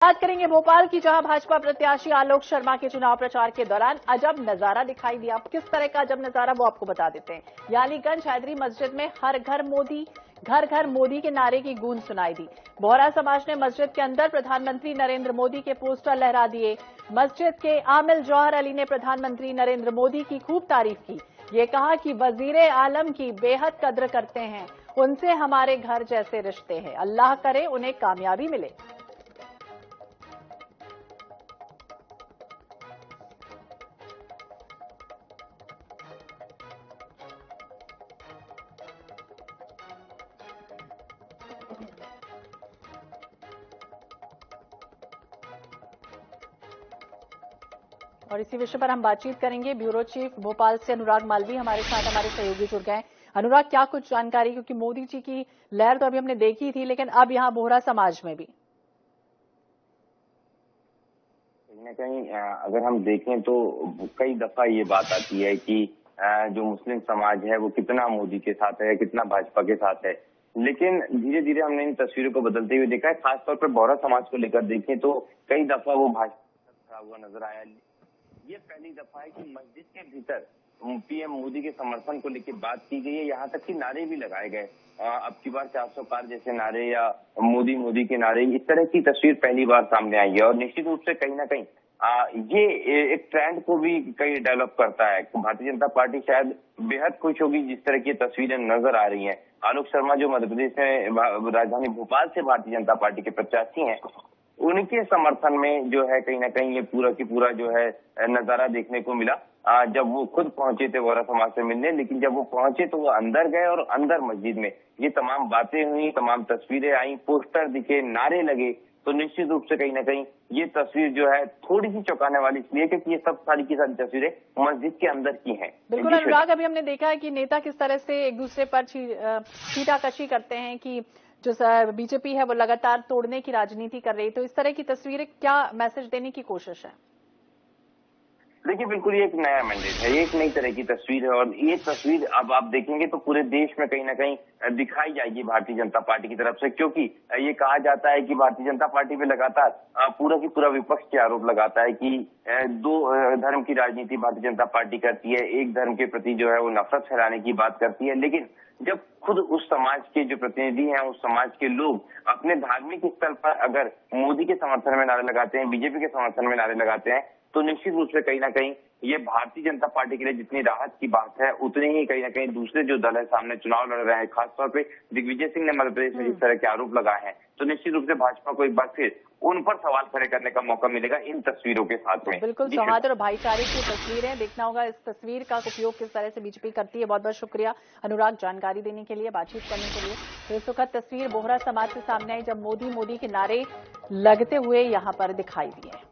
बात करेंगे भोपाल की, जहां भाजपा प्रत्याशी आलोक शर्मा के चुनाव प्रचार के दौरान अजब नजारा दिखाई दिया। किस तरह का अजब नजारा वो आपको बता देते हैं। यालीगंज हैदरी मस्जिद में हर घर मोदी के नारे की गूंज सुनाई दी। बोहरा समाज ने मस्जिद के अंदर प्रधानमंत्री नरेंद्र मोदी के पोस्टर लहरा दिए। मस्जिद के आमिल जौहर अली ने प्रधानमंत्री नरेंद्र मोदी की खूब तारीफ की। ये कहा कि वजीरे आलम की बेहद कद्र करते हैं, उनसे हमारे घर जैसे रिश्ते हैं, अल्लाह करे उन्हें कामयाबी मिले। और इसी विषय पर हम बातचीत करेंगे। ब्यूरो चीफ भोपाल से अनुराग मालवी हमारे साथ, हमारे सहयोगी जुड़ गए। अनुराग, क्या कुछ जानकारी, क्योंकि मोदी जी की लहर तो अभी हमने देखी थी, लेकिन अब यहां बोहरा समाज में भी कहीं न कहीं अगर हम देखें तो कई दफा ये बात आती है कि जो मुस्लिम समाज है वो कितना मोदी के साथ है, कितना भाजपा के साथ है। लेकिन धीरे धीरे हमने इन तस्वीरों को बदलते हुए देखा है। खासतौर पर बोहरा समाज को लेकर देखें तो कई दफा वो भाजपा के साथ खड़ा हुआ नजर आया। ये पहली दफा है कि मस्जिद के भीतर पीएम मोदी के समर्थन को लेकर बात की गई है। यहाँ तक कि नारे भी लगाए गए। अब की बार 400 पार जैसे नारे या मोदी मोदी के नारे, इस तरह की तस्वीर पहली बार सामने आई है। और निश्चित रूप से कहीं ना कहीं ये एक ट्रेंड को भी कई डेवलप करता है। भारतीय जनता पार्टी शायद बेहद खुश होगी जिस तरह की तस्वीरें नजर आ रही हैं। आलोक शर्मा जो मध्य प्रदेश में राजधानी भोपाल से भारतीय जनता पार्टी के प्रत्याशी हैं, उनके समर्थन में जो है कहीं ना कहीं ये पूरा की पूरा जो है नजारा देखने को मिला। जब वो खुद पहुंचे थे बोहरा समाज से मिलने, लेकिन जब वो पहुंचे तो वो अंदर गए और अंदर मस्जिद में ये तमाम बातें हुई, तमाम तस्वीरें आई, पोस्टर दिखे, नारे लगे। तो निश्चित रूप से कहीं ना कहीं ये तस्वीर जो है थोड़ी सी चौंकाने वाली इसलिए क्योंकि ये सब सारी की सारी तस्वीरें मस्जिद के अंदर की हैं। बिल्कुल अनुराग, अभी हमने देखा है कि नेता किस तरह से एक दूसरे पर छीटाकशी करते हैं कि जो बीजेपी है वो लगातार तोड़ने की राजनीति कर रही है। तो इस तरह की तस्वीरें क्या मैसेज देने की कोशिश है? देखिए, बिल्कुल ये एक नया मैंडेट है, ये एक नई तरह की तस्वीर है। और ये तस्वीर अब आप देखेंगे तो पूरे देश में कहीं ना कहीं दिखाई जाएगी भारतीय जनता पार्टी की तरफ से, क्योंकि ये कहा जाता है कि भारतीय जनता पार्टी पे लगातार पूरा की पूरा विपक्ष के आरोप लगाता है कि दो धर्म की राजनीति भारतीय जनता पार्टी करती है, एक धर्म के प्रति जो है वो नफरत फैलाने की बात करती है। लेकिन जब खुद उस समाज के जो प्रतिनिधि हैं, उस समाज के लोग अपने धार्मिक स्थल पर अगर मोदी के समर्थन में नारे लगाते हैं, बीजेपी के समर्थन में नारे लगाते हैं, तो निश्चित रूप से कहीं ना कहीं ये भारतीय जनता पार्टी के लिए जितनी राहत की बात है, उतनी ही कहीं ना कहीं दूसरे जो दल है सामने चुनाव लड़ रहे हैं, खासतौर पे दिग्विजय सिंह ने मध्य प्रदेश में जिस तरह के आरोप लगाए हैं, तो निश्चित रूप से भाजपा को एक बार फिर उन पर सवाल खड़े करने का मौका मिलेगा इन तस्वीरों के साथ में। बिल्कुल सौहार्द और भाईचारे की तस्वीरें, देखना होगा इस तस्वीर का उपयोग किस तरह से बीजेपी करती है। बहुत बहुत शुक्रिया अनुराग जानकारी देने के लिए, बातचीत करने के लिए। तो इस वक्त तस्वीर बोहरा समाज से सामने आई जब मोदी मोदी के नारे लगते हुए यहाँ पर दिखाई दिए।